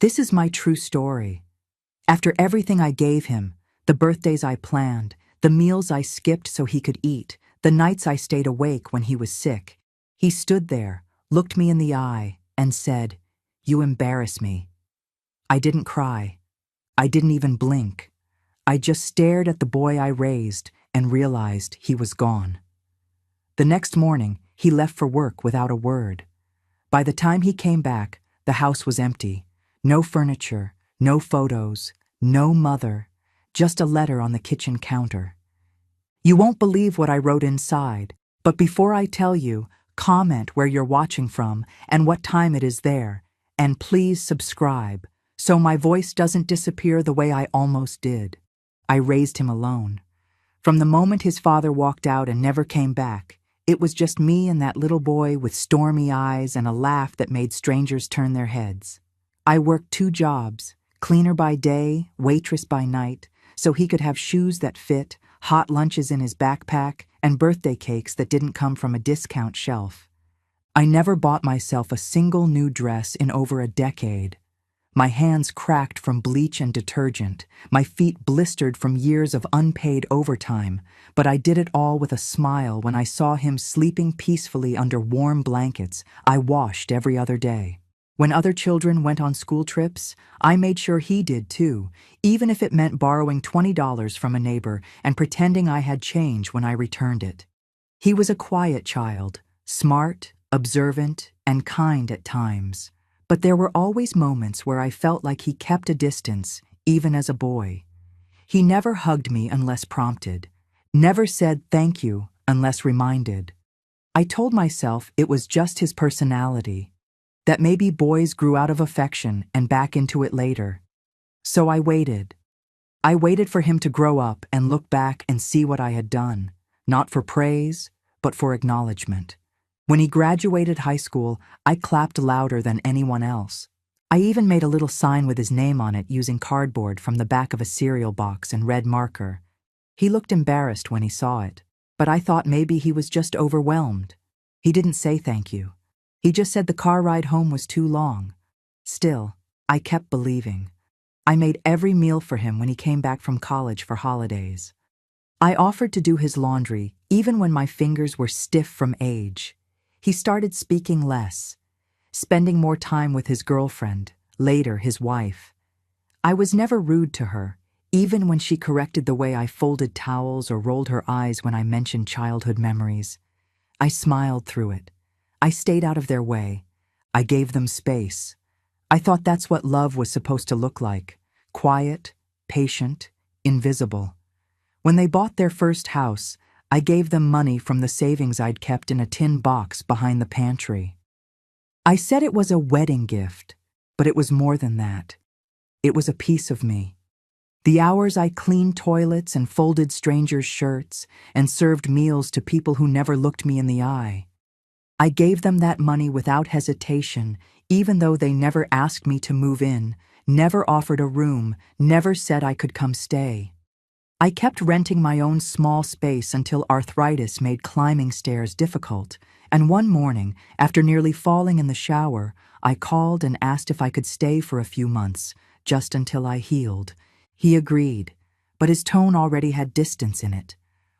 This is my true story. After everything I gave him, the birthdays I planned, the meals I skipped so he could eat, the nights I stayed awake when he was sick, he stood there, looked me in the eye, and said, "You embarrass me." I didn't cry. I didn't even blink. I just stared at the boy I raised and realized he was gone. The next morning, he left for work without a word. By the time he came back, the house was empty. No furniture, no photos, no mother, just a letter on the kitchen counter. You won't believe what I wrote inside, but before I tell you, comment where you're watching from and what time it is there, and please subscribe so my voice doesn't disappear the way I almost did. I raised him alone. From the moment his father walked out and never came back, it was just me and that little boy with stormy eyes and a laugh that made strangers turn their heads. I worked 2 jobs, cleaner by day, waitress by night, so he could have shoes that fit, hot lunches in his backpack, and birthday cakes that didn't come from a discount shelf. I never bought myself a single new dress in over a decade. My hands cracked from bleach and detergent, my feet blistered from years of unpaid overtime, but I did it all with a smile when I saw him sleeping peacefully under warm blankets I washed every other day. When other children went on school trips, I made sure he did too, even if it meant borrowing $20 from a neighbor and pretending I had change when I returned it. He was a quiet child, smart, observant, and kind at times. But there were always moments where I felt like he kept a distance, even as a boy. He never hugged me unless prompted, never said thank you unless reminded. I told myself it was just his personality, that maybe boys grew out of affection and back into it later. So I waited. I waited for him to grow up and look back and see what I had done, not for praise, but for acknowledgement. When he graduated high school, I clapped louder than anyone else. I even made a little sign with his name on it using cardboard from the back of a cereal box and red marker. He looked embarrassed when he saw it, but I thought maybe he was just overwhelmed. He didn't say thank you. He just said the car ride home was too long. Still, I kept believing. I made every meal for him when he came back from college for holidays. I offered to do his laundry, even when my fingers were stiff from age. He started speaking less, spending more time with his girlfriend, later his wife. I was never rude to her, even when she corrected the way I folded towels or rolled her eyes when I mentioned childhood memories. I smiled through it. I stayed out of their way. I gave them space. I thought that's what love was supposed to look like: quiet, patient, invisible. When they bought their first house, I gave them money from the savings I'd kept in a tin box behind the pantry. I said it was a wedding gift, but it was more than that. It was a piece of me. The hours I cleaned toilets and folded strangers' shirts and served meals to people who never looked me in the eye. I gave them that money without hesitation, even though they never asked me to move in, never offered a room, never said I could come stay. I kept renting my own small space until arthritis made climbing stairs difficult, and one morning, after nearly falling in the shower, I called and asked if I could stay for a few months, just until I healed. He agreed, but his tone already had distance in it.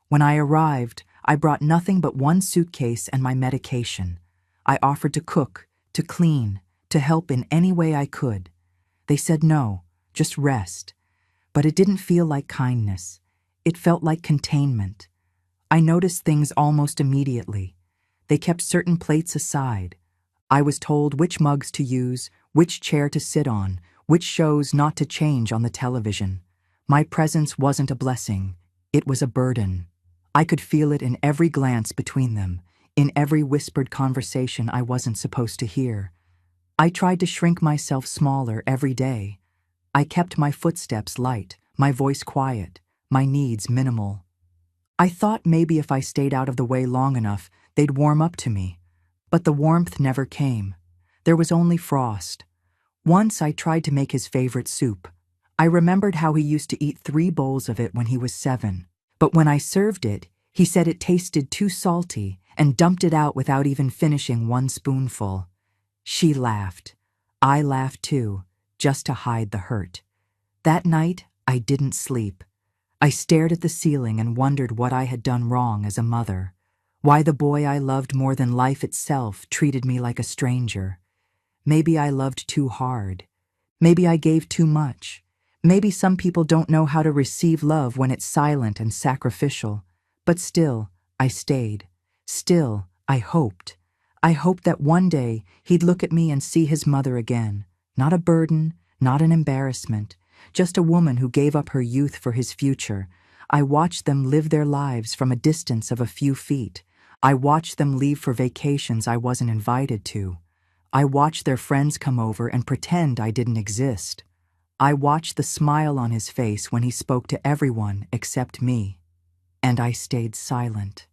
When I arrived, I brought nothing but one suitcase and my medication. I offered to cook, to clean, to help in any way I could. They said no, just rest. But it didn't feel like kindness. It felt like containment. I noticed things almost immediately. They kept certain plates aside. I was told which mugs to use, which chair to sit on, which shows not to change on the television. My presence wasn't a blessing. It was a burden. I could feel it in every glance between them, in every whispered conversation I wasn't supposed to hear. I tried to shrink myself smaller every day. I kept my footsteps light, my voice quiet, my needs minimal. I thought maybe if I stayed out of the way long enough, they'd warm up to me. But the warmth never came. There was only frost. Once I tried to make his favorite soup. I remembered how he used to eat 3 bowls of it when he was 7. But when I served it, he said it tasted too salty and dumped it out without even finishing 1 spoonful. She laughed. I laughed too, just to hide the hurt. That night, I didn't sleep. I stared at the ceiling and wondered what I had done wrong as a mother. Why the boy I loved more than life itself treated me like a stranger. Maybe I loved too hard. Maybe I gave too much. Maybe some people don't know how to receive love when it's silent and sacrificial. But still, I stayed. Still, I hoped. I hoped that one day he'd look at me and see his mother again. Not a burden, not an embarrassment, just a woman who gave up her youth for his future. I watched them live their lives from a distance of a few feet. I watched them leave for vacations I wasn't invited to. I watched their friends come over and pretend I didn't exist. I watched the smile on his face when he spoke to everyone except me. And I stayed silent.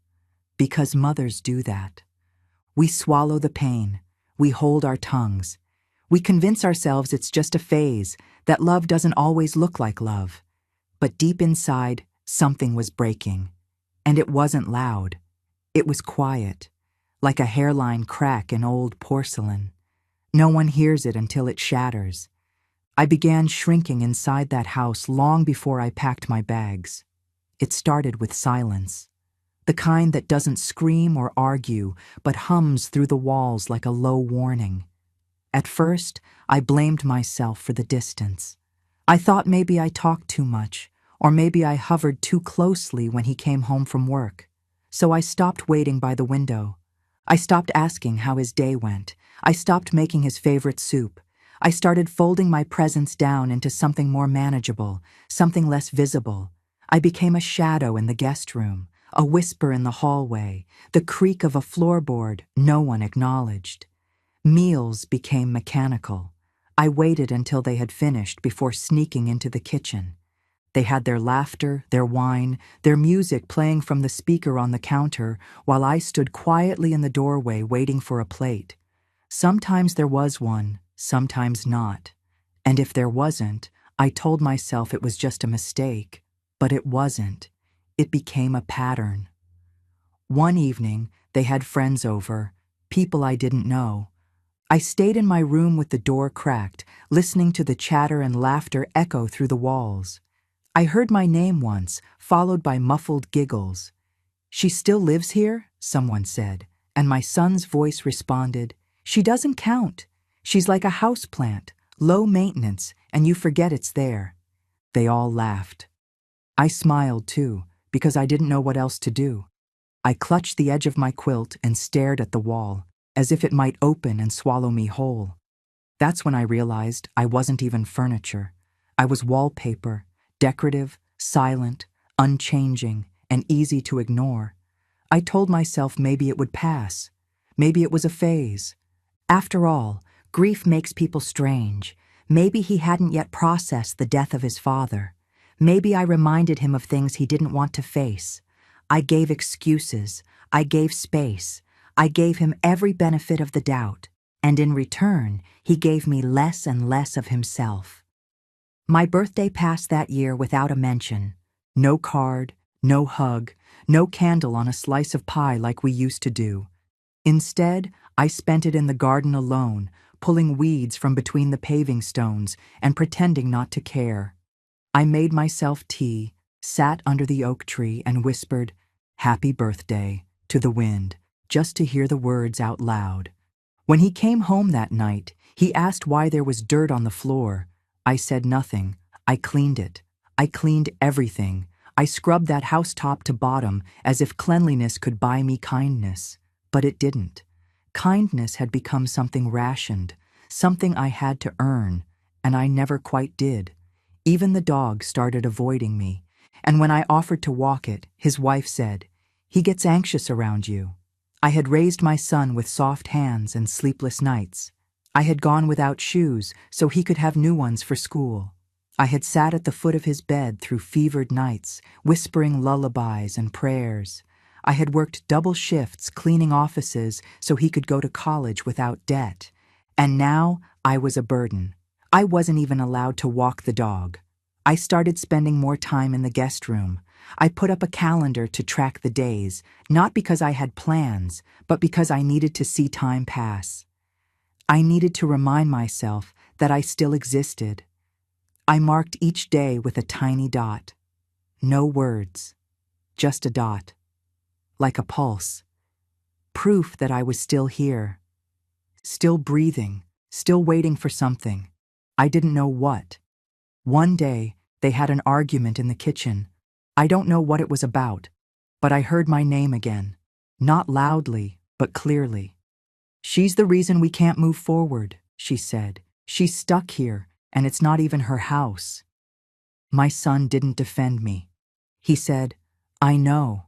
Because mothers do that. We swallow the pain. We hold our tongues. We convince ourselves it's just a phase, that love doesn't always look like love. But deep inside, something was breaking. And it wasn't loud. It was quiet, like a hairline crack in old porcelain. No one hears it until it shatters. I began shrinking inside that house long before I packed my bags. It started with silence. The kind that doesn't scream or argue, but hums through the walls like a low warning. At first, I blamed myself for the distance. I thought maybe I talked too much, or maybe I hovered too closely when he came home from work. So I stopped waiting by the window. I stopped asking how his day went. I stopped making his favorite soup. I started folding my presence down into something more manageable, something less visible. I became a shadow in the guest room, a whisper in the hallway, the creak of a floorboard no one acknowledged. Meals became mechanical. I waited until they had finished before sneaking into the kitchen. They had their laughter, their wine, their music playing from the speaker on the counter, while I stood quietly in the doorway waiting for a plate. Sometimes there was one, sometimes not. And if there wasn't, I told myself it was just a mistake. But it wasn't. It became a pattern. One evening, they had friends over, people I didn't know. I stayed in my room with the door cracked, listening to the chatter and laughter echo through the walls. I heard my name once, followed by muffled giggles. "She still lives here?" someone said, and my son's voice responded, "She doesn't count. She's like a houseplant, low maintenance, and you forget it's there." They all laughed. I smiled too, because I didn't know what else to do. I clutched the edge of my quilt and stared at the wall, as if it might open and swallow me whole. That's when I realized I wasn't even furniture. I was wallpaper, decorative, silent, unchanging, and easy to ignore. I told myself maybe it would pass. Maybe it was a phase. After all, grief makes people strange. Maybe he hadn't yet processed the death of his father. Maybe I reminded him of things he didn't want to face. I gave excuses. I gave space. I gave him every benefit of the doubt. And in return, he gave me less and less of himself. My birthday passed that year without a mention. No card, no hug, no candle on a slice of pie like we used to do. Instead, I spent it in the garden alone, pulling weeds from between the paving stones and pretending not to care. I made myself tea, sat under the oak tree and whispered, "Happy birthday," to the wind, just to hear the words out loud. When he came home that night, he asked why there was dirt on the floor. I said nothing. I cleaned it. I cleaned everything. I scrubbed that house top to bottom as if cleanliness could buy me kindness. But it didn't. Kindness had become something rationed, something I had to earn, and I never quite did. Even the dog started avoiding me, and when I offered to walk it, his wife said, "He gets anxious around you." I had raised my son with soft hands and sleepless nights. I had gone without shoes so he could have new ones for school. I had sat at the foot of his bed through fevered nights, whispering lullabies and prayers. I had worked double shifts cleaning offices so he could go to college without debt. And now I was a burden. I wasn't even allowed to walk the dog. I started spending more time in the guest room. I put up a calendar to track the days, not because I had plans, but because I needed to see time pass. I needed to remind myself that I still existed. I marked each day with a tiny dot. No words, just a dot, like a pulse. Proof that I was still here, still breathing, still waiting for something. I didn't know what. One day, they had an argument in the kitchen. I don't know what it was about, but I heard my name again. Not loudly, but clearly. "She's the reason we can't move forward," she said. "She's stuck here, and it's not even her house." My son didn't defend me. He said, "I know.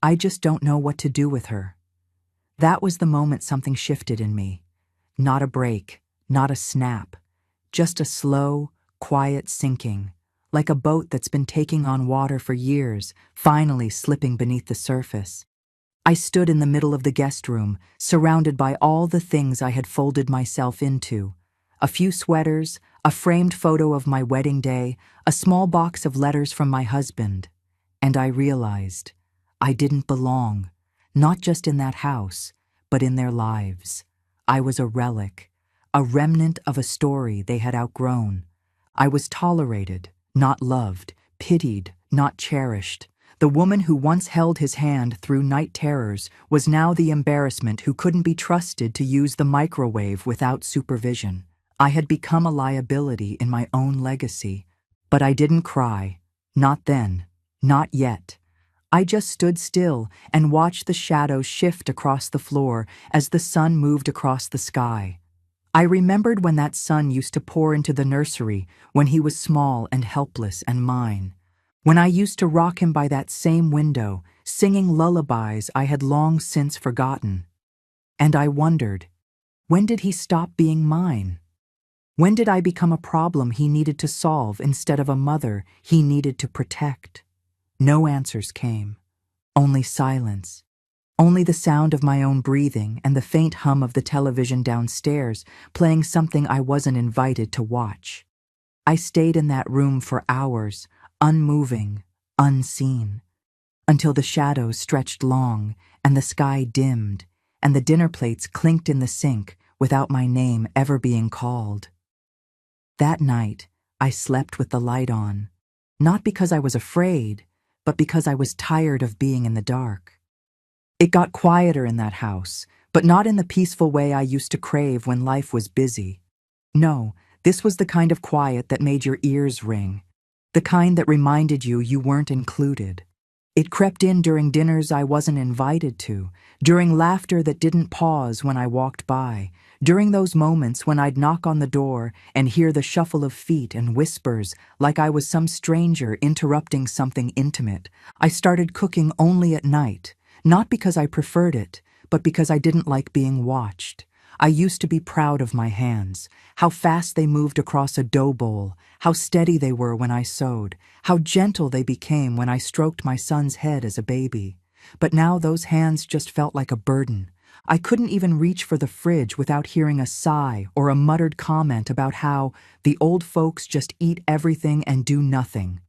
I just don't know what to do with her." That was the moment something shifted in me. Not a break, not a snap, just a slow, quiet sinking, like a boat that's been taking on water for years, finally slipping beneath the surface. I stood in the middle of the guest room, surrounded by all the things I had folded myself into. A few sweaters, a framed photo of my wedding day, a small box of letters from my husband. And I realized I didn't belong, not just in that house, but in their lives. I was a relic, a remnant of a story they had outgrown. I was tolerated, not loved, pitied, not cherished. The woman who once held his hand through night terrors was now the embarrassment who couldn't be trusted to use the microwave without supervision. I had become a liability in my own legacy. But I didn't cry. Not then. Not yet. I just stood still and watched the shadows shift across the floor as the sun moved across the sky. I remembered when that sun used to pour into the nursery when he was small and helpless and mine. When I used to rock him by that same window, singing lullabies I had long since forgotten. And I wondered, when did he stop being mine? When did I become a problem he needed to solve instead of a mother he needed to protect? No answers came. Only silence. Only the sound of my own breathing and the faint hum of the television downstairs playing something I wasn't invited to watch. I stayed in that room for hours, unmoving, unseen, until the shadows stretched long and the sky dimmed and the dinner plates clinked in the sink without my name ever being called. That night, I slept with the light on, not because I was afraid, but because I was tired of being in the dark. It got quieter in that house, but not in the peaceful way I used to crave when life was busy. No, this was the kind of quiet that made your ears ring, the kind that reminded you you weren't included. It crept in during dinners I wasn't invited to, during laughter that didn't pause when I walked by, during those moments when I'd knock on the door and hear the shuffle of feet and whispers like I was some stranger interrupting something intimate. I started cooking only at night, not because I preferred it, but because I didn't like being watched. I used to be proud of my hands, how fast they moved across a dough bowl, how steady they were when I sewed, how gentle they became when I stroked my son's head as a baby. But now those hands just felt like a burden. I couldn't even reach for the fridge without hearing a sigh or a muttered comment about how the old folks just eat everything and do nothing.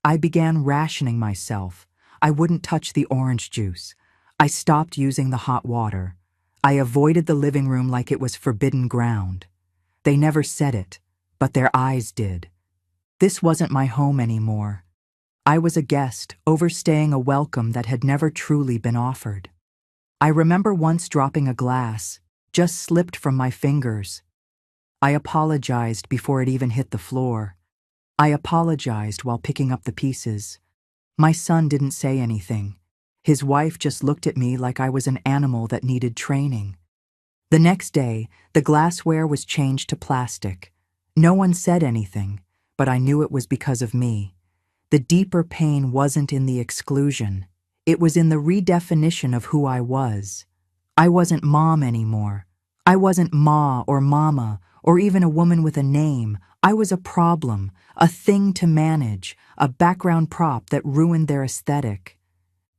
I began rationing myself. I wouldn't touch the orange juice. I stopped using the hot water. I avoided the living room like it was forbidden ground. They never said it, but their eyes did. This wasn't my home anymore. I was a guest, overstaying a welcome that had never truly been offered. I remember once dropping a glass, just slipped from my fingers. I apologized before it even hit the floor. I apologized while picking up the pieces. My son didn't say anything. His wife just looked at me like I was an animal that needed training. The next day, the glassware was changed to plastic. No one said anything, but I knew it was because of me. The deeper pain wasn't in the exclusion. It was in the redefinition of who I was. I wasn't mom anymore. I wasn't ma or mama or even a woman with a name. I was a problem, a thing to manage, a background prop that ruined their aesthetic.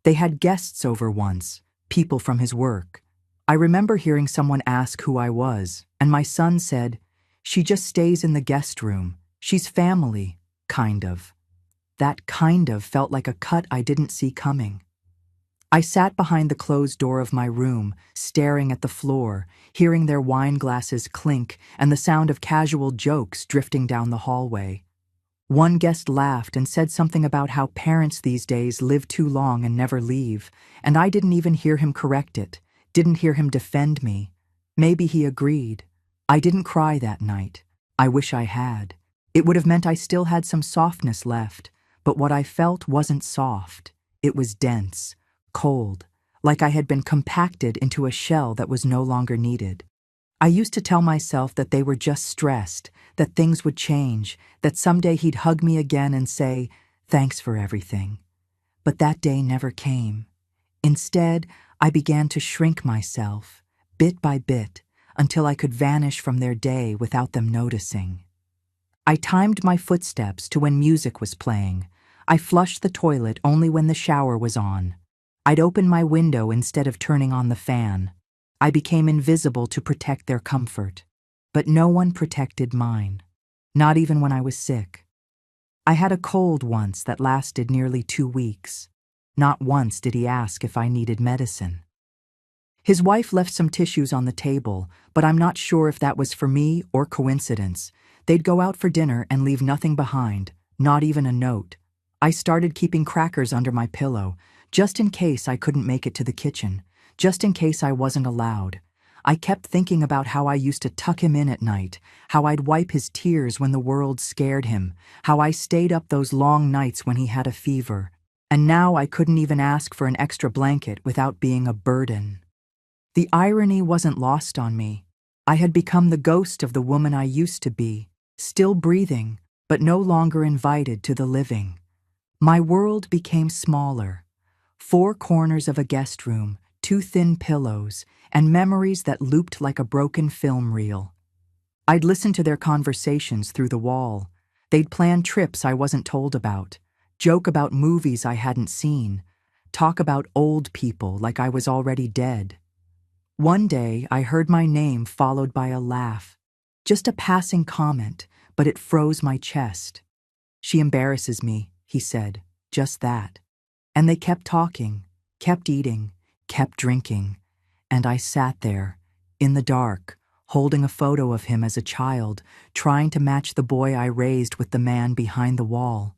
They had guests over once, people from his work. I remember hearing someone ask who I was, and my son said, "She just stays in the guest room. She's family, kind of." That kind of felt like a cut I didn't see coming. I sat behind the closed door of my room, staring at the floor, hearing their wine glasses clink and the sound of casual jokes drifting down the hallway. One guest laughed and said something about how parents these days live too long and never leave, and I didn't even hear him correct it, didn't hear him defend me. Maybe he agreed. I didn't cry that night. I wish I had. It would have meant I still had some softness left, but what I felt wasn't soft. It was dense, cold, like I had been compacted into a shell that was no longer needed. I used to tell myself that they were just stressed, that things would change, that someday he'd hug me again and say, "Thanks for everything." But that day never came. Instead, I began to shrink myself, bit by bit, until I could vanish from their day without them noticing. I timed my footsteps to when music was playing. I flushed the toilet only when the shower was on. I'd open my window instead of turning on the fan. I became invisible to protect their comfort. But no one protected mine, not even when I was sick. I had a cold once that lasted nearly 2 weeks. Not once did he ask if I needed medicine. His wife left some tissues on the table, but I'm not sure if that was for me or coincidence. They'd go out for dinner and leave nothing behind, not even a note. I started keeping crackers under my pillow, just in case I couldn't make it to the kitchen, just in case I wasn't allowed. I kept thinking about how I used to tuck him in at night, how I'd wipe his tears when the world scared him, how I stayed up those long nights when he had a fever. And now I couldn't even ask for an extra blanket without being a burden. The irony wasn't lost on me. I had become the ghost of the woman I used to be, still breathing, but no longer invited to the living. My world became smaller. 4 corners of a guest room, 2 thin pillows, and memories that looped like a broken film reel. I'd listen to their conversations through the wall. They'd plan trips I wasn't told about, joke about movies I hadn't seen, talk about old people like I was already dead. One day, I heard my name followed by a laugh. Just a passing comment, but it froze my chest. "She embarrasses me," he said, just that. And they kept talking, kept eating, kept drinking. And I sat there, in the dark, holding a photo of him as a child, trying to match the boy I raised with the man behind the wall.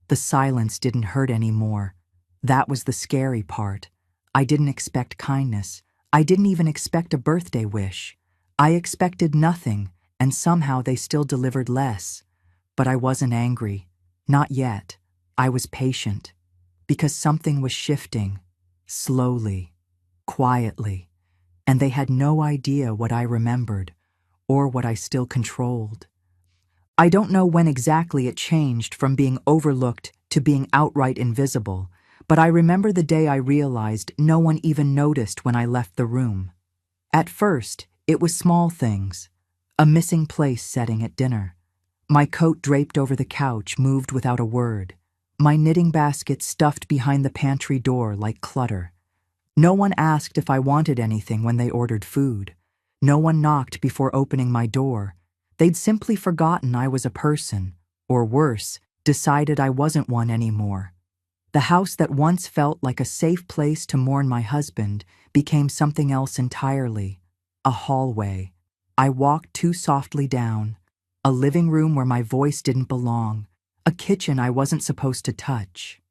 The silence didn't hurt anymore. That was the scary part. I didn't expect kindness. I didn't even expect a birthday wish. I expected nothing, and somehow they still delivered less. But I wasn't angry. Not yet. I was patient. Because something was shifting. Slowly. Quietly. And they had no idea what I remembered, or what I still controlled. I don't know when exactly it changed from being overlooked to being outright invisible, but I remember the day I realized no one even noticed when I left the room. At first, it was small things. A missing place setting at dinner. My coat draped over the couch moved without a word. My knitting basket stuffed behind the pantry door like clutter. No one asked if I wanted anything when they ordered food. No one knocked before opening my door. They'd simply forgotten I was a person, or worse, decided I wasn't one anymore. The house that once felt like a safe place to mourn my husband became something else entirely. A hallway. I walked too softly down. A living room where my voice didn't belong. A kitchen I wasn't supposed to touch.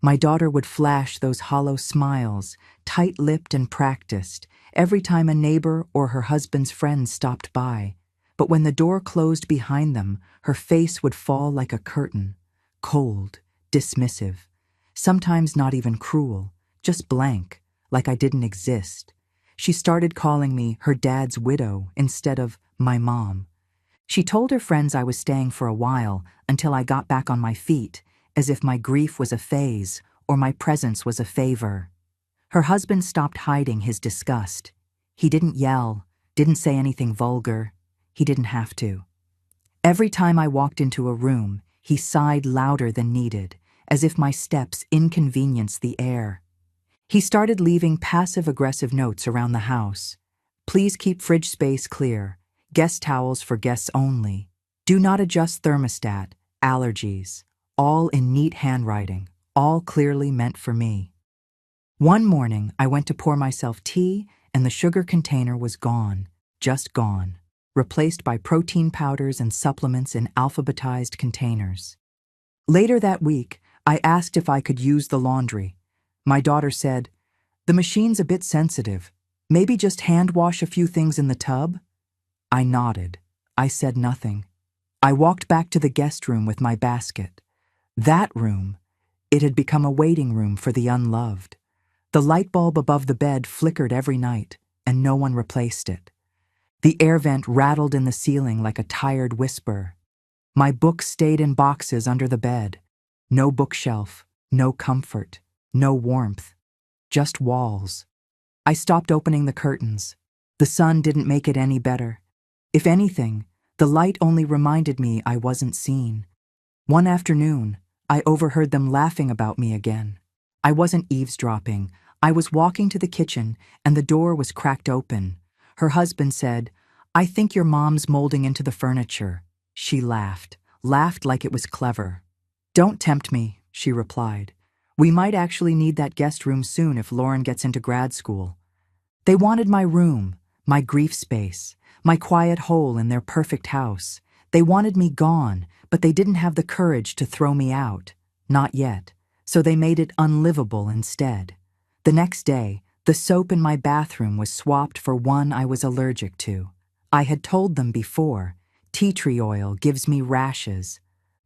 My daughter would flash those hollow smiles, tight-lipped and practiced, every time a neighbor or her husband's friends stopped by. But when the door closed behind them, her face would fall like a curtain, cold, dismissive. Sometimes not even cruel, just blank, like I didn't exist. She started calling me her dad's widow instead of my mom. She told her friends I was staying for a while until I got back on my feet, as if my grief was a phase or my presence was a favor. Her husband stopped hiding his disgust. He didn't yell, didn't say anything vulgar. He didn't have to. Every time I walked into a room, he sighed louder than needed, as if my steps inconvenienced the air. He started leaving passive-aggressive notes around the house. "Please keep fridge space clear. Guest towels for guests only. Do not adjust thermostat. Allergies." All in neat handwriting, all clearly meant for me. One morning, I went to pour myself tea, and the sugar container was gone, just gone, replaced by protein powders and supplements in alphabetized containers. Later that week, I asked if I could use the laundry. My daughter said, "The machine's a bit sensitive. Maybe just hand wash a few things in the tub?" I nodded. I said nothing. I walked back to the guest room with my basket. That room, it had become a waiting room for the unloved. The light bulb above the bed flickered every night, and no one replaced it. The air vent rattled in the ceiling like a tired whisper. My books stayed in boxes under the bed. No bookshelf, no comfort, no warmth, just walls. I stopped opening the curtains. The sun didn't make it any better. If anything, the light only reminded me I wasn't seen. One afternoon, I overheard them laughing about me again. I wasn't eavesdropping. I was walking to the kitchen, and the door was cracked open. Her husband said, "I think your mom's molding into the furniture." She laughed like it was clever. "Don't tempt me," she replied. "We might actually need that guest room soon if Lauren gets into grad school." They wanted my room, my grief space, my quiet hole in their perfect house. They wanted me gone, but they didn't have the courage to throw me out. Not yet. So they made it unlivable instead. The next day, the soap in my bathroom was swapped for one I was allergic to. I had told them before, tea tree oil gives me rashes.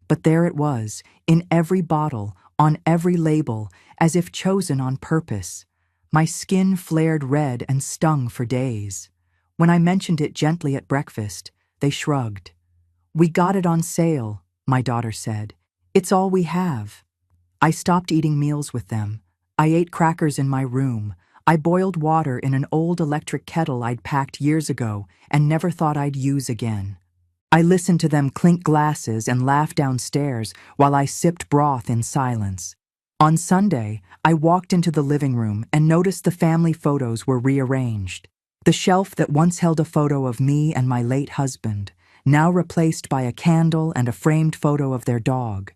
But there it was, in every bottle, on every label, as if chosen on purpose. My skin flared red and stung for days. When I mentioned it gently at breakfast, they shrugged. "We got it on sale," my daughter said. "It's all we have." I stopped eating meals with them. I ate crackers in my room. I boiled water in an old electric kettle I'd packed years ago and never thought I'd use again. I listened to them clink glasses and laugh downstairs while I sipped broth in silence. On Sunday, I walked into the living room and noticed the family photos were rearranged. The shelf that once held a photo of me and my late husband, now replaced by a candle and a framed photo of their dog.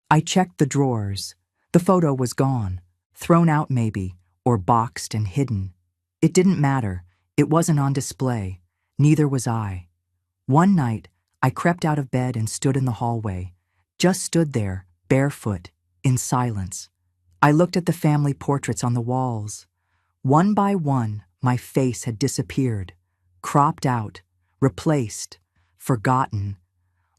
I checked the drawers. The photo was gone. Thrown out maybe, or boxed and hidden. It didn't matter. It wasn't on display. Neither was I. One night, I crept out of bed and stood in the hallway. Just stood there, barefoot, in silence. I looked at the family portraits on the walls. One by one, my face had disappeared. Cropped out, replaced, forgotten.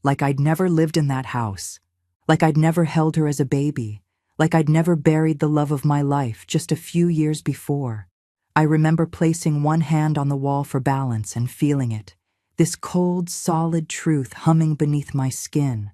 Like I'd never lived in that house. Like I'd never held her as a baby. Like I'd never buried the love of my life just a few years before. I remember placing one hand on the wall for balance and feeling it. This cold, solid truth humming beneath my skin.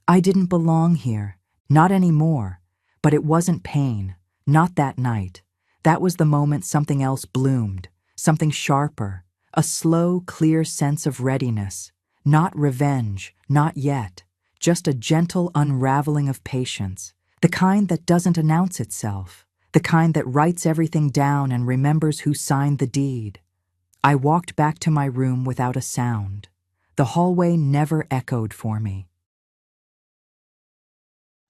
I didn't belong here, not anymore. But it wasn't pain, not that night. That was the moment something else bloomed, something sharper, a slow, clear sense of readiness. Not revenge, not yet, just a gentle unraveling of patience, the kind that doesn't announce itself, the kind that writes everything down and remembers who signed the deed. I walked back to my room without a sound. The hallway never echoed for me.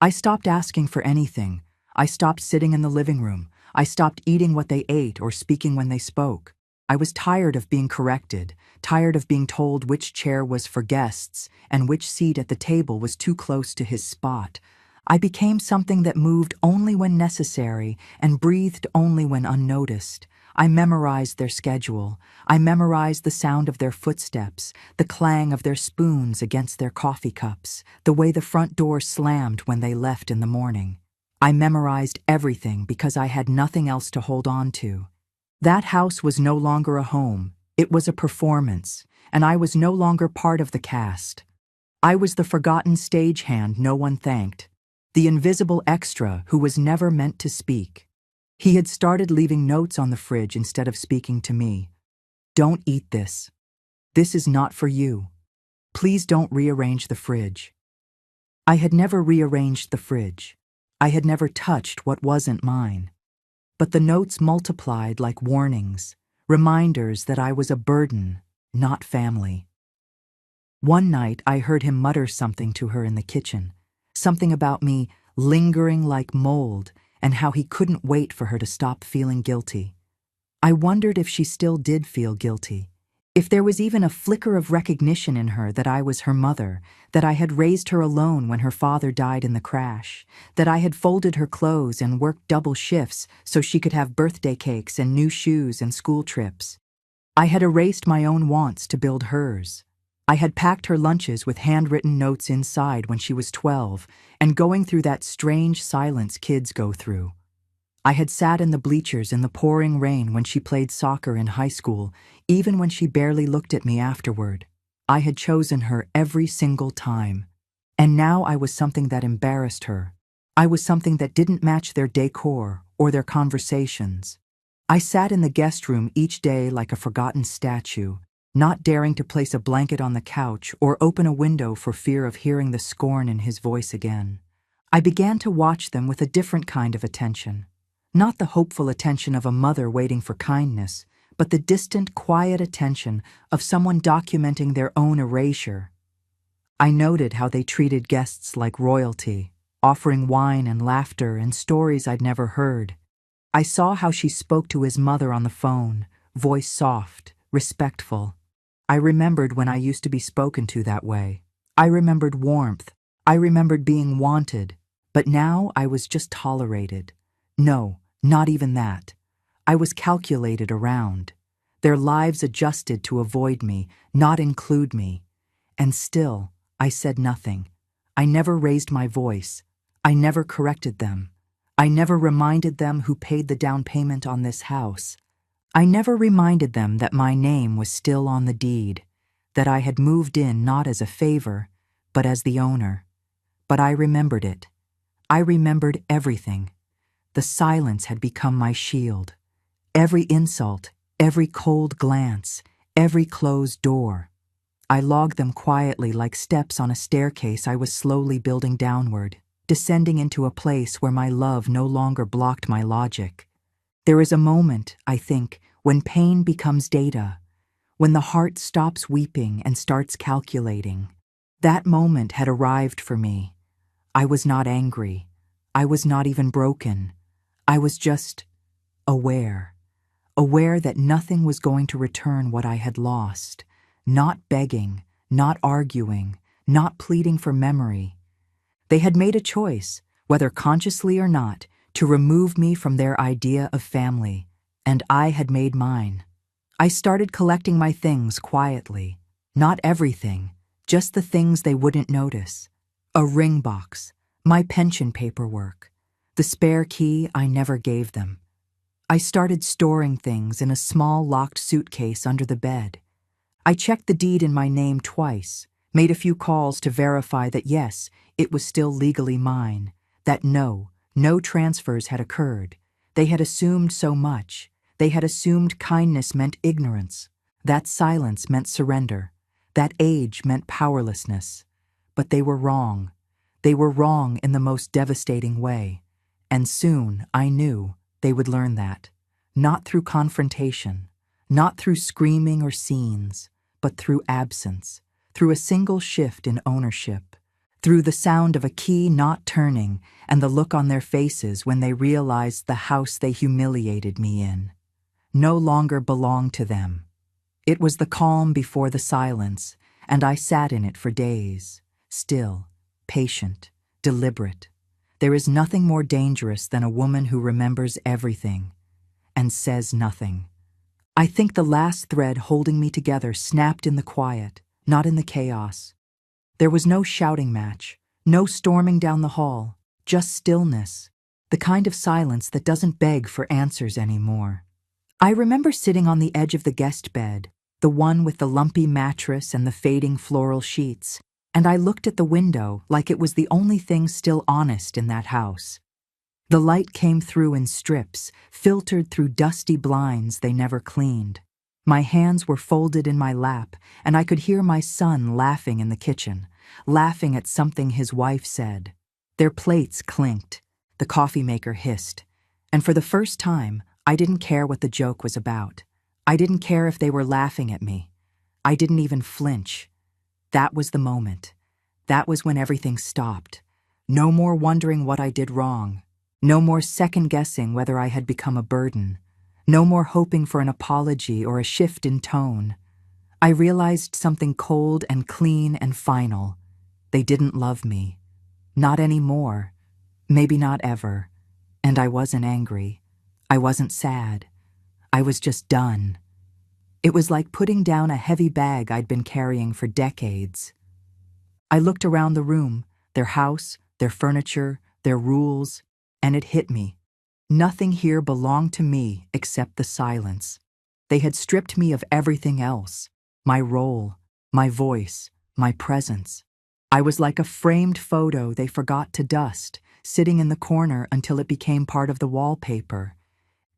I stopped asking for anything. I stopped sitting in the living room. I stopped eating what they ate or speaking when they spoke. I was tired of being corrected, tired of being told which chair was for guests and which seat at the table was too close to his spot. I became something that moved only when necessary and breathed only when unnoticed. I memorized their schedule. I memorized the sound of their footsteps, the clang of their spoons against their coffee cups, the way the front door slammed when they left in the morning. I memorized everything because I had nothing else to hold on to. That house was no longer a home. It was a performance, and I was no longer part of the cast. I was the forgotten stagehand no one thanked, the invisible extra who was never meant to speak. He had started leaving notes on the fridge instead of speaking to me. "Don't eat this. This is not for you. Please don't rearrange the fridge." I had never rearranged the fridge. I had never touched what wasn't mine. But the notes multiplied like warnings, reminders that I was a burden, not family. One night I heard him mutter something to her in the kitchen, something about me lingering like mold, and how he couldn't wait for her to stop feeling guilty. I wondered if she still did feel guilty, if there was even a flicker of recognition in her that I was her mother, that I had raised her alone when her father died in the crash, that I had folded her clothes and worked double shifts so she could have birthday cakes and new shoes and school trips. I had erased my own wants to build hers. I had packed her lunches with handwritten notes inside when she was 12 and going through that strange silence kids go through. I had sat in the bleachers in the pouring rain when she played soccer in high school, even when she barely looked at me afterward. I had chosen her every single time. And now I was something that embarrassed her. I was something that didn't match their decor or their conversations. I sat in the guest room each day like a forgotten statue, not daring to place a blanket on the couch or open a window for fear of hearing the scorn in his voice again. I began to watch them with a different kind of attention. Not the hopeful attention of a mother waiting for kindness, but the distant, quiet attention of someone documenting their own erasure. I noted how they treated guests like royalty, offering wine and laughter and stories I'd never heard. I saw how she spoke to his mother on the phone, voice soft, respectful. I remembered when I used to be spoken to that way. I remembered warmth. I remembered being wanted. But now I was just tolerated. No, not even that. I was calculated around. Their lives adjusted to avoid me, not include me. And still, I said nothing. I never raised my voice. I never corrected them. I never reminded them who paid the down payment on this house. I never reminded them that my name was still on the deed, that I had moved in not as a favor, but as the owner. But I remembered it. I remembered everything. The silence had become my shield. Every insult, every cold glance, every closed door. I logged them quietly like steps on a staircase I was slowly building downward, descending into a place where my love no longer blocked my logic. There is a moment, I think, when pain becomes data, when the heart stops weeping and starts calculating. That moment had arrived for me. I was not angry. I was not even broken. I was just aware. Aware that nothing was going to return what I had lost. Not begging, not arguing, not pleading for memory. They had made a choice, whether consciously or not, to remove me from their idea of family, and I had made mine. I started collecting my things quietly. Not everything, just the things they wouldn't notice. A ring box, my pension paperwork, the spare key I never gave them. I started storing things in a small locked suitcase under the bed. I checked the deed in my name twice, made a few calls to verify that yes, it was still legally mine, that no transfers had occurred. They had assumed so much. They had assumed kindness meant ignorance, that silence meant surrender, that age meant powerlessness. But they were wrong. They were wrong in the most devastating way. And soon, I knew, they would learn that. Not through confrontation, not through screaming or scenes, but through absence, through a single shift in ownership, through the sound of a key not turning and the look on their faces when they realized the house they humiliated me in no longer belonged to them. It was the calm before the silence, and I sat in it for days, still, patient, deliberate. There is nothing more dangerous than a woman who remembers everything and says nothing. I think the last thread holding me together snapped in the quiet, not in the chaos. There was no shouting match, no storming down the hall, just stillness, the kind of silence that doesn't beg for answers anymore. I remember sitting on the edge of the guest bed, the one with the lumpy mattress and the fading floral sheets, and I looked at the window like it was the only thing still honest in that house. The light came through in strips, filtered through dusty blinds they never cleaned. My hands were folded in my lap, and I could hear my son laughing in the kitchen, laughing at something his wife said. Their plates clinked, the coffee maker hissed, and for the first time, I didn't care what the joke was about. I didn't care if they were laughing at me. I didn't even flinch. That was the moment. That was when everything stopped. No more wondering what I did wrong. No more second-guessing whether I had become a burden. No more hoping for an apology or a shift in tone. I realized something cold and clean and final. They didn't love me. Not anymore. Maybe not ever. And I wasn't angry. I wasn't sad. I was just done. It was like putting down a heavy bag I'd been carrying for decades. I looked around the room, their house, their furniture, their rules, and it hit me. Nothing here belonged to me except the silence. They had stripped me of everything else, my role, my voice, my presence. I was like a framed photo they forgot to dust, sitting in the corner until it became part of the wallpaper.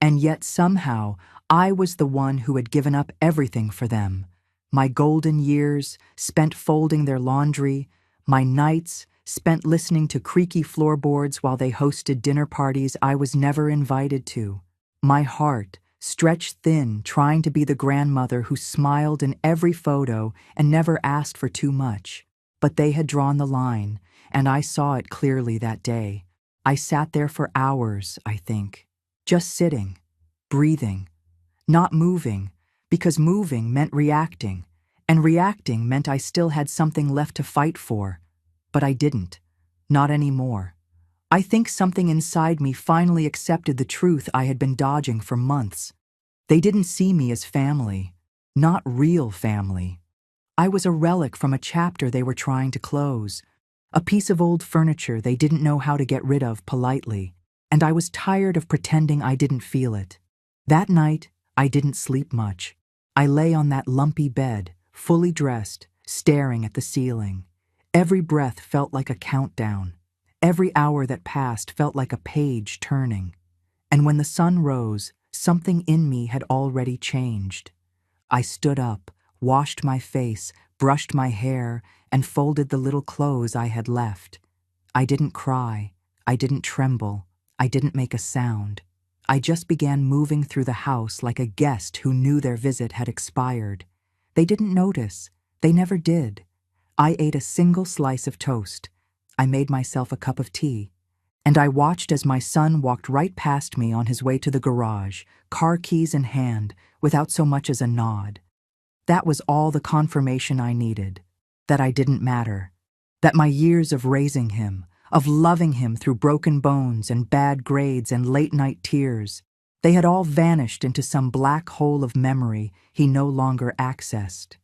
And yet somehow, I was the one who had given up everything for them. My golden years, spent folding their laundry, my nights, spent listening to creaky floorboards while they hosted dinner parties I was never invited to. My heart, stretched thin, trying to be the grandmother who smiled in every photo and never asked for too much. But they had drawn the line, and I saw it clearly that day. I sat there for hours, I think. Just sitting, breathing, not moving, because moving meant reacting, and reacting meant I still had something left to fight for. But I didn't. Not anymore. I think something inside me finally accepted the truth I had been dodging for months. They didn't see me as family, not real family. I was a relic from a chapter they were trying to close, a piece of old furniture they didn't know how to get rid of politely. And I was tired of pretending I didn't feel it. That night, I didn't sleep much. I lay on that lumpy bed, fully dressed, staring at the ceiling. Every breath felt like a countdown. Every hour that passed felt like a page turning. And when the sun rose, something in me had already changed. I stood up, washed my face, brushed my hair, and folded the little clothes I had left. I didn't cry. I didn't tremble. I didn't make a sound. I just began moving through the house like a guest who knew their visit had expired. They didn't notice. They never did. I ate a single slice of toast. I made myself a cup of tea. And I watched as my son walked right past me on his way to the garage, car keys in hand, without so much as a nod. That was all the confirmation I needed. That I didn't matter. That my years of raising him, of loving him through broken bones and bad grades and late-night tears, they had all vanished into some black hole of memory he no longer accessed.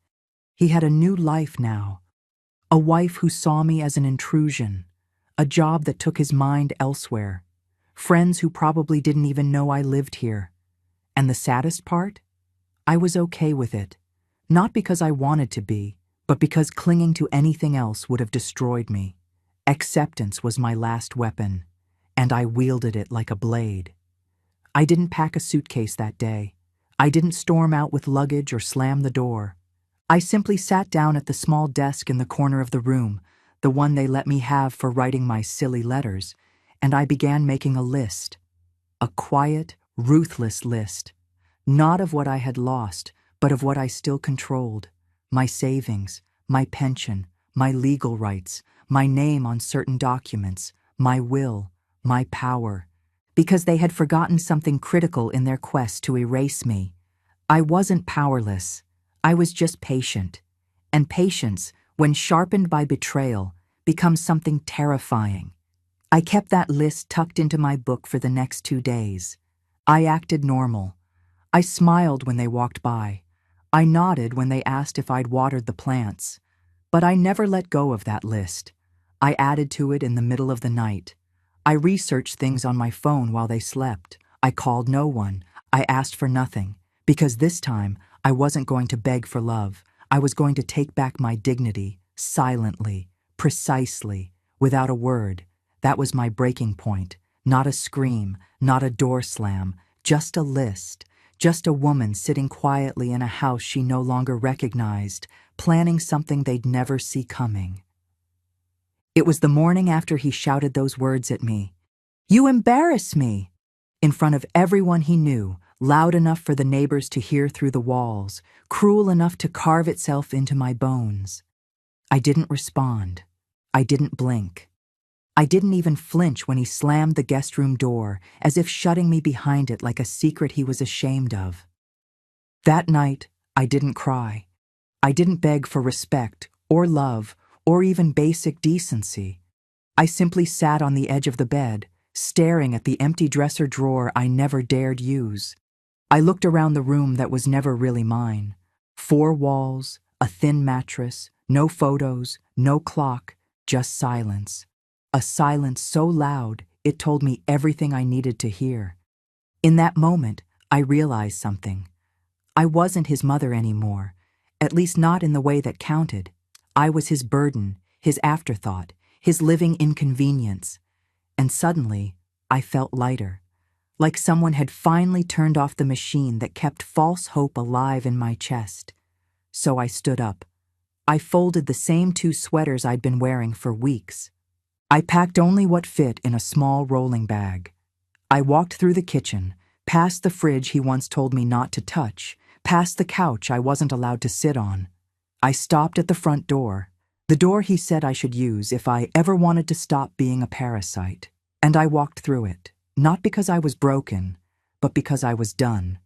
He had a new life now, a wife who saw me as an intrusion, a job that took his mind elsewhere, friends who probably didn't even know I lived here. And the saddest part? I was okay with it, not because I wanted to be, but because clinging to anything else would have destroyed me. Acceptance was my last weapon, and I wielded it like a blade. I didn't pack a suitcase that day. I didn't storm out with luggage or slam the door. I simply sat down at the small desk in the corner of the room, the one they let me have for writing my silly letters, and I began making a list. A quiet, ruthless list. Not of what I had lost, but of what I still controlled. My savings, my pension, my legal rights, my name on certain documents, my will, my power. Because they had forgotten something critical in their quest to erase me. I wasn't powerless. I was just patient. And patience, when sharpened by betrayal, becomes something terrifying. I kept that list tucked into my book for the next 2 days. I acted normal. I smiled when they walked by. I nodded when they asked if I'd watered the plants. But I never let go of that list. I added to it in the middle of the night. I researched things on my phone while they slept. I called no one. I asked for nothing. Because this time, I wasn't going to beg for love. I was going to take back my dignity, silently, precisely, without a word. That was my breaking point. Not a scream, not a door slam, just a list. Just a woman sitting quietly in a house she no longer recognized, planning something they'd never see coming. It was the morning after he shouted those words at me. "You embarrass me!" In front of everyone he knew, loud enough for the neighbors to hear through the walls, cruel enough to carve itself into my bones. I didn't respond. I didn't blink. I didn't even flinch when he slammed the guest room door, as if shutting me behind it like a secret he was ashamed of. That night, I didn't cry. I didn't beg for respect, or love, or even basic decency. I simply sat on the edge of the bed, staring at the empty dresser drawer I never dared use. I looked around the room that was never really mine. 4 walls, a thin mattress, no photos, no clock, just silence. A silence so loud it told me everything I needed to hear. In that moment, I realized something. I wasn't his mother anymore, at least not in the way that counted. I was his burden, his afterthought, his living inconvenience. And suddenly, I felt lighter, like someone had finally turned off the machine that kept false hope alive in my chest. So I stood up. I folded the same 2 sweaters I'd been wearing for weeks. I packed only what fit in a small rolling bag. I walked through the kitchen, past the fridge he once told me not to touch, past the couch I wasn't allowed to sit on. I stopped at the front door, the door he said I should use if I ever wanted to stop being a parasite. And I walked through it, not because I was broken, but because I was done.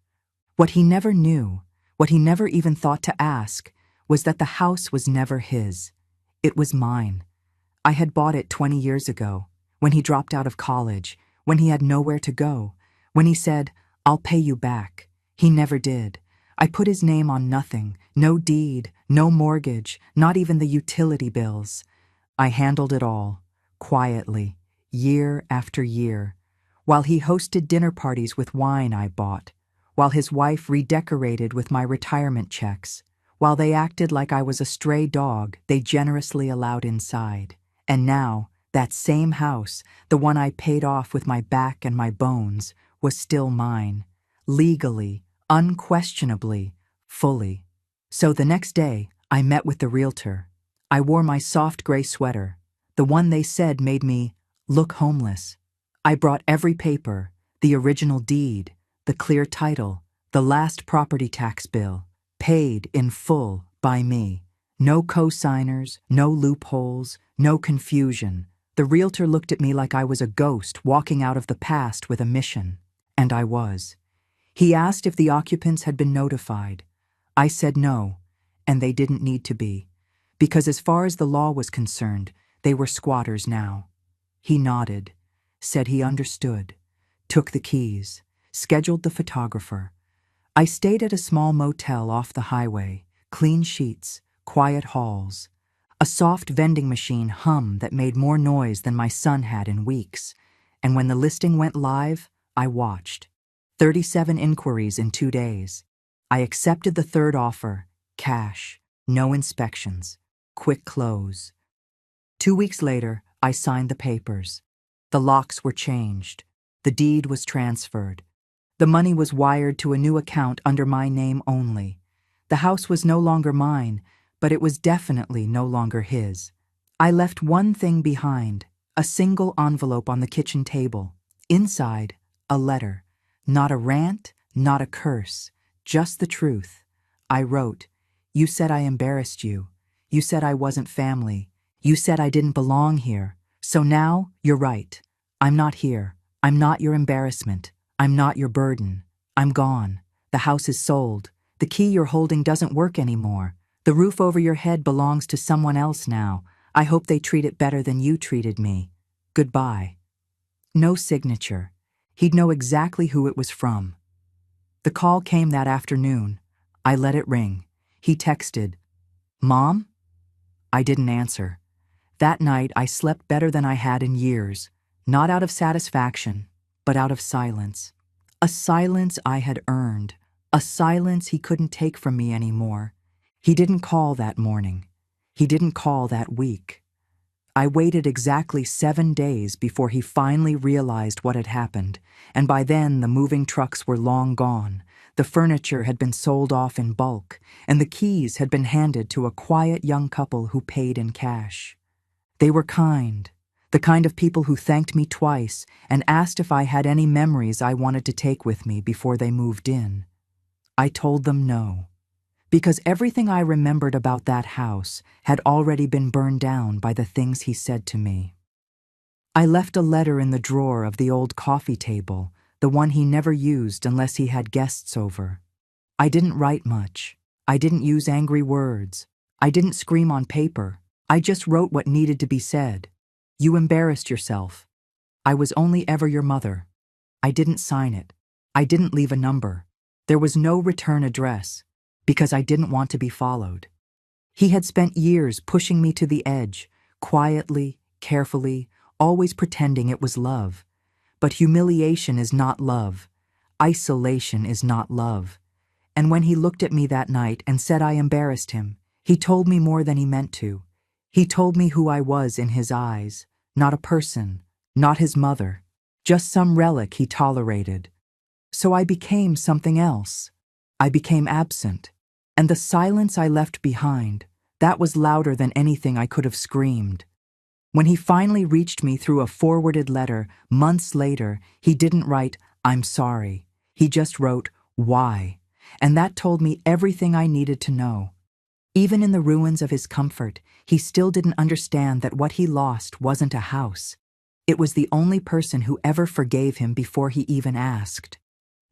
What he never knew, what he never even thought to ask, was that the house was never his. It was mine. I had bought it 20 years ago, when he dropped out of college, when he had nowhere to go, when he said, "I'll pay you back." He never did. I put his name on nothing, no deed, no mortgage, not even the utility bills. I handled it all, quietly, year after year, while he hosted dinner parties with wine I bought, while his wife redecorated with my retirement checks, while they acted like I was a stray dog they generously allowed inside. And now, that same house, the one I paid off with my back and my bones, was still mine, legally, unquestionably, fully. So the next day, I met with the realtor. I wore my soft gray sweater, the one they said made me look homeless. I brought every paper, the original deed, the clear title, the last property tax bill, paid in full by me. No co-signers, no loopholes, no confusion. The realtor looked at me like I was a ghost walking out of the past with a mission. And I was. He asked if the occupants had been notified. I said no, and they didn't need to be, because as far as the law was concerned, they were squatters now. He nodded, said he understood, took the keys, scheduled the photographer. I stayed at a small motel off the highway, clean sheets, quiet halls. A soft vending machine hum that made more noise than my son had in weeks. And when the listing went live, I watched. 37 inquiries in 2 days. I accepted the 3rd offer, cash, no inspections, quick close. 2 weeks later, I signed the papers. The locks were changed. The deed was transferred. The money was wired to a new account under my name only. The house was no longer mine, but it was definitely no longer his. I left one thing behind, a single envelope on the kitchen table. Inside, a letter. Not a rant, not a curse, just the truth. I wrote, "You said I embarrassed you. You said I wasn't family. You said I didn't belong here. So now, you're right. I'm not here. I'm not your embarrassment. I'm not your burden. I'm gone. The house is sold. The key you're holding doesn't work anymore. The roof over your head belongs to someone else now. I hope they treat it better than you treated me. Goodbye." No signature. He'd know exactly who it was from. The call came that afternoon. I let it ring. He texted, "Mom?" I didn't answer. That night I slept better than I had in years, not out of satisfaction, but out of silence. A silence I had earned, a silence he couldn't take from me anymore. He didn't call that morning. He didn't call that week. I waited exactly 7 days before he finally realized what had happened, and by then the moving trucks were long gone. The furniture had been sold off in bulk, and the keys had been handed to a quiet young couple who paid in cash. They were kind, the kind of people who thanked me twice and asked if I had any memories I wanted to take with me before they moved in. I told them no, because everything I remembered about that house had already been burned down by the things he said to me. I left a letter in the drawer of the old coffee table, the one he never used unless he had guests over. I didn't write much. I didn't use angry words. I didn't scream on paper. I just wrote what needed to be said. You embarrassed yourself. I was only ever your mother. I didn't sign it. I didn't leave a number. There was no return address, because I didn't want to be followed. He had spent years pushing me to the edge, quietly, carefully, always pretending it was love. But humiliation is not love. Isolation is not love. And when he looked at me that night and said I embarrassed him, he told me more than he meant to. He told me who I was in his eyes, not a person, not his mother, just some relic he tolerated. So I became something else. I became absent. And the silence I left behind, that was louder than anything I could have screamed. When he finally reached me through a forwarded letter, months later, he didn't write, "I'm sorry." He just wrote, "Why?" And that told me everything I needed to know. Even in the ruins of his comfort, he still didn't understand that what he lost wasn't a house. It was the only person who ever forgave him before he even asked.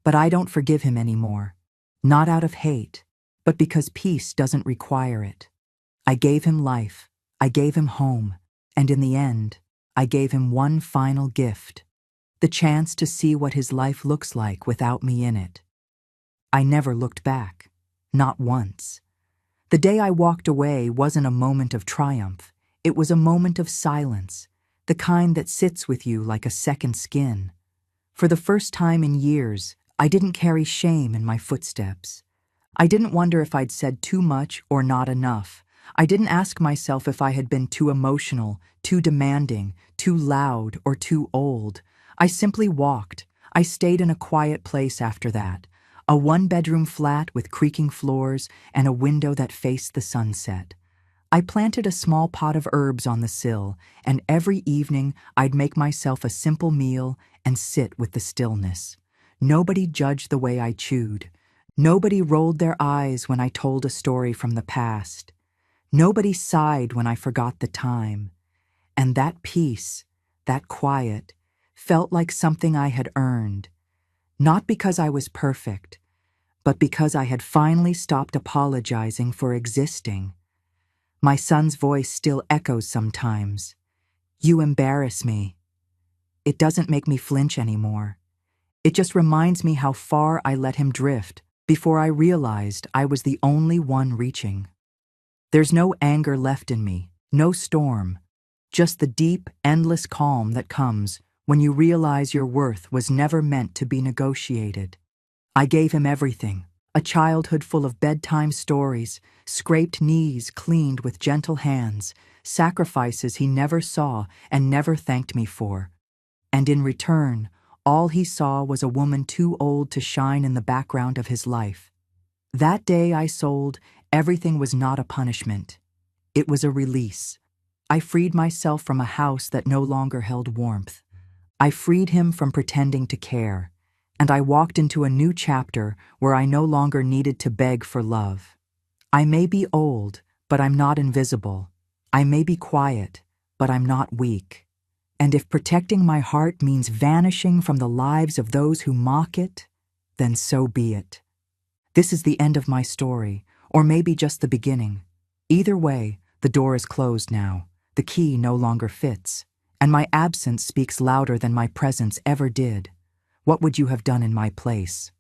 But I don't forgive him anymore. Not out of hate, but because peace doesn't require it. I gave him life. I gave him home. And in the end, I gave him one final gift. The chance to see what his life looks like without me in it. I never looked back. Not once. The day I walked away wasn't a moment of triumph. It was a moment of silence, the kind that sits with you like a second skin. For the first time in years, I didn't carry shame in my footsteps. I didn't wonder if I'd said too much or not enough. I didn't ask myself if I had been too emotional, too demanding, too loud, or too old. I simply walked. I stayed in a quiet place after that. A one-bedroom flat with creaking floors and a window that faced the sunset. I planted a small pot of herbs on the sill, and every evening I'd make myself a simple meal and sit with the stillness. Nobody judged the way I chewed. Nobody rolled their eyes when I told a story from the past. Nobody sighed when I forgot the time. And that peace, that quiet, felt like something I had earned. Not because I was perfect, but because I had finally stopped apologizing for existing. My son's voice still echoes sometimes. You embarrass me. It doesn't make me flinch anymore. It just reminds me how far I let him drift before I realized I was the only one reaching. There's no anger left in me, no storm, just the deep, endless calm that comes when you realize your worth was never meant to be negotiated. I gave him everything, a childhood full of bedtime stories, scraped knees cleaned with gentle hands, sacrifices he never saw and never thanked me for. And in return, all he saw was a woman too old to shine in the background of his life. That day I sold, everything was not a punishment. It was a release. I freed myself from a house that no longer held warmth. I freed him from pretending to care, and I walked into a new chapter where I no longer needed to beg for love. I may be old, but I'm not invisible. I may be quiet, but I'm not weak. And if protecting my heart means vanishing from the lives of those who mock it, then so be it. This is the end of my story, or maybe just the beginning. Either way, the door is closed now. The key no longer fits, and my absence speaks louder than my presence ever did. What would you have done in my place?